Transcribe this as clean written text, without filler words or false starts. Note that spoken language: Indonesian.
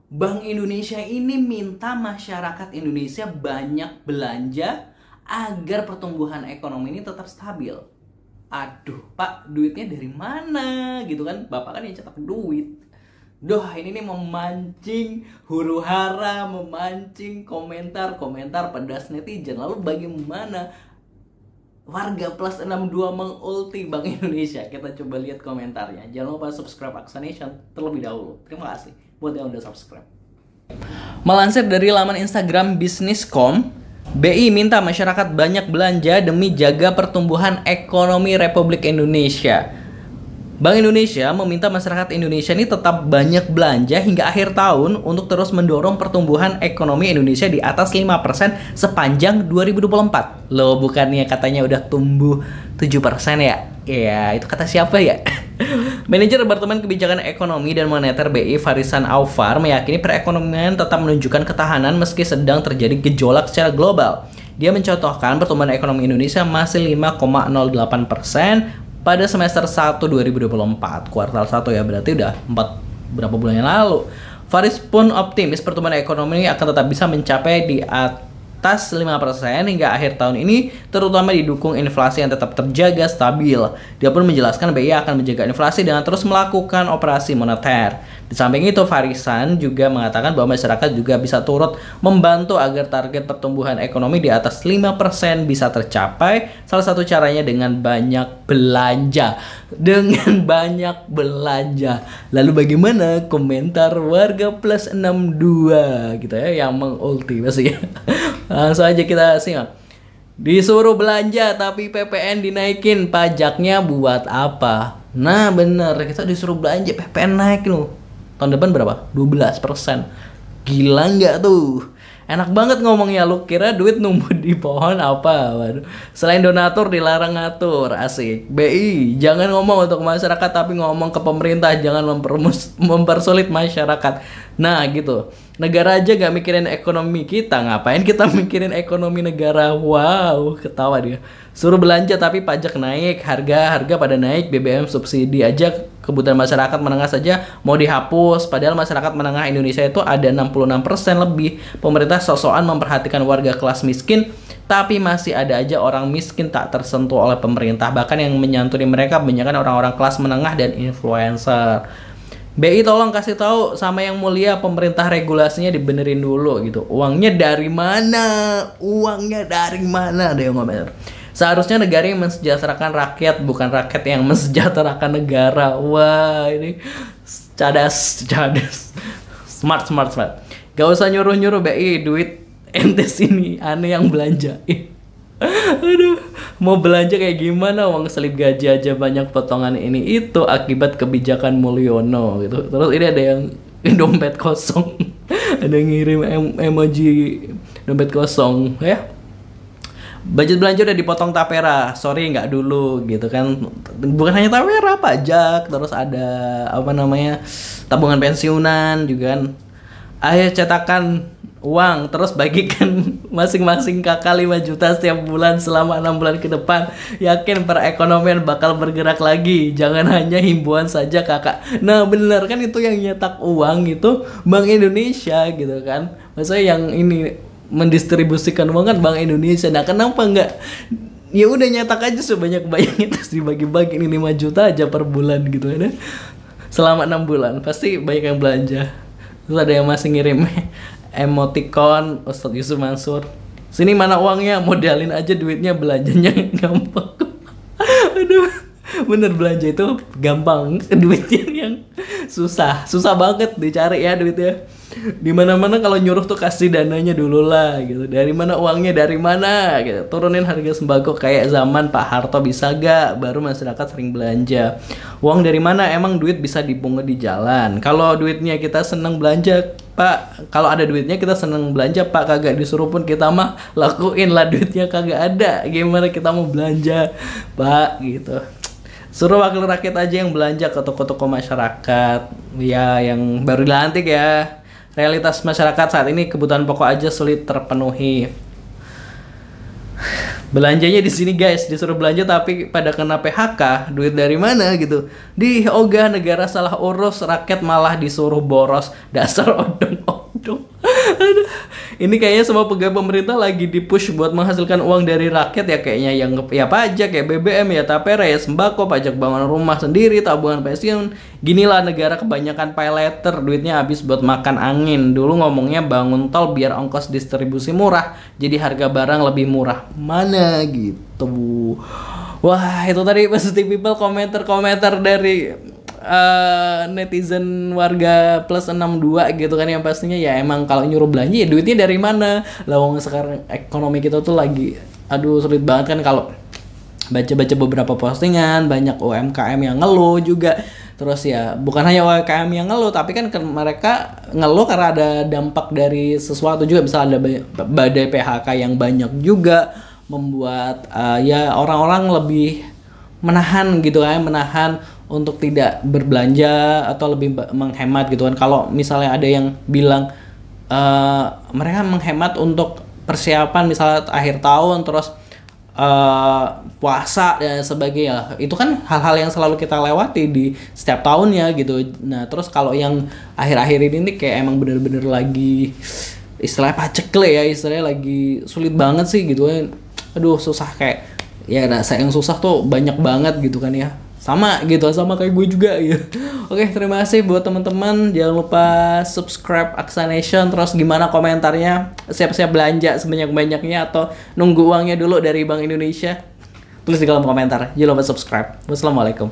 Bank Indonesia ini minta masyarakat Indonesia banyak belanja agar pertumbuhan ekonomi ini tetap stabil. Aduh, Pak, duitnya dari mana? Gitu kan, Bapak kan yang cetak duit. Doh, ini nih memancing huru hara, memancing komentar-komentar pedas netizen. Lalu bagaimana warga plus 62 mengulti Bank Indonesia? Kita coba lihat komentarnya. Jangan lupa subscribe Aksanation terlebih dahulu. Terima kasih buat yang udah subscribe. Melansir dari laman Instagram Bisniscom, BI minta masyarakat banyak belanja demi jaga pertumbuhan ekonomi Republik Indonesia. Bank Indonesia meminta masyarakat Indonesia ini tetap banyak belanja hingga akhir tahun untuk terus mendorong pertumbuhan ekonomi Indonesia di atas 5% sepanjang 2024. Loh, bukannya katanya udah tumbuh 7% ya? Ya, itu kata siapa ya? Manajer Departemen Kebijakan Ekonomi dan Moneter BI Farisan Aufar meyakini perekonomian tetap menunjukkan ketahanan meski sedang terjadi gejolak secara global. Dia mencontohkan pertumbuhan ekonomi Indonesia masih 5,08% pada semester 1 2024, kuartal 1 ya, berarti udah berapa bulan yang lalu. Faris pun optimis pertumbuhan ekonomi akan tetap bisa mencapai di atas 5% hingga akhir tahun ini, terutama didukung inflasi yang tetap terjaga stabil. Dia pun menjelaskan BI akan menjaga inflasi dengan terus melakukan operasi moneter. Di samping itu, Farisan juga mengatakan bahwa masyarakat juga bisa turut membantu agar target pertumbuhan ekonomi di atas 5% bisa tercapai. Salah satu caranya dengan banyak belanja. Lalu bagaimana komentar warga plus 62 gitu ya yang mengulti pasti ya. Langsung aja kita simak. Disuruh belanja tapi PPN dinaikin, pajaknya buat apa? Nah bener, kita disuruh belanja PPN naik loh. Tahun depan berapa? 12%. Gila nggak tuh? Enak banget ngomongnya, lu kira duit numbuh di pohon apa? Waduh. Selain donatur dilarang ngatur, asik. BI, jangan ngomong untuk masyarakat tapi ngomong ke pemerintah, jangan mempersulit masyarakat. Nah gitu. Negara aja gak mikirin ekonomi kita, ngapain kita mikirin ekonomi negara? Wow, ketawa dia. Suruh belanja tapi pajak naik, harga pada naik, BBM subsidi aja kebutuhan masyarakat menengah saja mau dihapus. Padahal masyarakat menengah Indonesia itu ada 66% lebih. Pemerintah sosokan memperhatikan warga kelas miskin, tapi masih ada aja orang miskin tak tersentuh oleh pemerintah. Bahkan yang menyantuni mereka kebanyakan orang-orang kelas menengah dan influencer. BI tolong kasih tahu sama yang mulia, pemerintah regulasinya dibenerin dulu gitu. Uangnya dari mana? Uangnya dari mana? Ada yang ngomong. Seharusnya negara yang mensejahterakan rakyat, bukan rakyat yang mensejahterakan negara. Wah, ini cadas. Smart. Gak usah nyuruh-nyuruh BI, duit ente sini, aneh yang belanja. Aduh, mau belanja kayak gimana? Uang selip gaji aja banyak potongan ini itu akibat kebijakan Mulyono gitu. Terus ini ada yang dompet kosong. Ada yang ngirim emoji dompet kosong ya. Budget belanja udah dipotong Tapera, sorry nggak dulu gitu kan. Bukan hanya Tapera, pajak, terus ada apa namanya tabungan pensiunan juga kan. Ayo cetakan uang, terus bagikan masing-masing kakak 5 juta setiap bulan selama 6 bulan ke depan. Yakin perekonomian bakal bergerak lagi. Jangan hanya himbauan saja kakak. Nah bener kan, itu yang nyetak uang itu Bank Indonesia gitu kan. Maksudnya yang ini mendistribusikan uang kan Bank Indonesia. Nah kenapa nggak ya udah nyetak aja sebanyak-banyaknya terus dibagi-bagi, ini 5 juta aja per bulan gitu ya. Selama 6 bulan pasti banyak yang belanja. Terus ada yang masih ngirim emoticon Ustadz Yusuf Mansur. Sini mana uangnya, modalin aja duitnya, belanjanya gampang. Aduh, bener belanja itu gampang, duitnya yang susah banget dicari ya duitnya. Di mana-mana kalau nyuruh tuh kasih dananya dulu lah gitu. Dari mana uangnya, dari mana gitu. Turunin harga sembako kayak zaman Pak Harto bisa gak? Baru masyarakat sering belanja. Uang dari mana? Emang duit bisa dipungut di jalan. Kalau duitnya kita seneng belanja Pak, kalau ada duitnya kita seneng belanja Pak, kagak disuruh pun kita mah lakuin lah, duitnya kagak ada. Gimana kita mau belanja Pak gitu. Suruh wakil rakyat aja yang belanja ke toko-toko masyarakat ya yang baru dilantik ya. Realitas masyarakat saat ini kebutuhan pokok aja sulit terpenuhi. Belanjanya di sini guys, disuruh belanja tapi pada kena PHK, duit dari mana gitu. Di ogah negara salah urus, rakyat malah disuruh boros, dasar odong-odong. Aduh. Ini kayaknya semua pegawai pemerintah lagi di-push buat menghasilkan uang dari rakyat ya, kayaknya yang ya pajak ya, BBM ya, tapera ya, sembako, pajak bangunan rumah sendiri, tabungan pensiun. Ginilah negara kebanyakan pay letter, duitnya habis buat makan angin. Dulu ngomongnya bangun tol biar ongkos distribusi murah, jadi harga barang lebih murah. Mana gitu. Wah, itu tadi Positive People komentar-komentar dari netizen warga plus 62 gitu kan, yang pastinya ya emang kalau nyuruh belanja ya duitnya dari mana. Lawang sekarang ekonomi kita tuh lagi aduh sulit banget kan. Kalau baca-baca beberapa postingan banyak UMKM yang ngeluh juga. Terus ya bukan hanya UMKM yang ngeluh, tapi kan mereka ngeluh karena ada dampak dari sesuatu juga. Misalnya ada badai PHK yang banyak juga membuat ya orang-orang lebih menahan gitu kan, menahan untuk tidak berbelanja atau lebih menghemat gitu kan. Kalau misalnya ada yang bilang mereka menghemat untuk persiapan misalnya akhir tahun, terus puasa dan sebagainya, itu kan hal-hal yang selalu kita lewati di setiap tahunnya gitu. Nah terus kalau yang akhir-akhir ini nih kayak emang bener-bener lagi istilahnya pacekle ya, istilahnya lagi sulit banget sih gitu kan. Aduh susah, kayak ya rasa yang susah tuh banyak banget gitu kan ya. Sama gitu, sama kayak gue juga ya. Oke, terima kasih buat teman-teman. Jangan lupa subscribe Aksa Nation. Terus gimana komentarnya? Siap-siap belanja sebanyak-banyaknya atau nunggu uangnya dulu dari Bank Indonesia? Tulis di kolom komentar. Jangan lupa subscribe. Wassalamualaikum.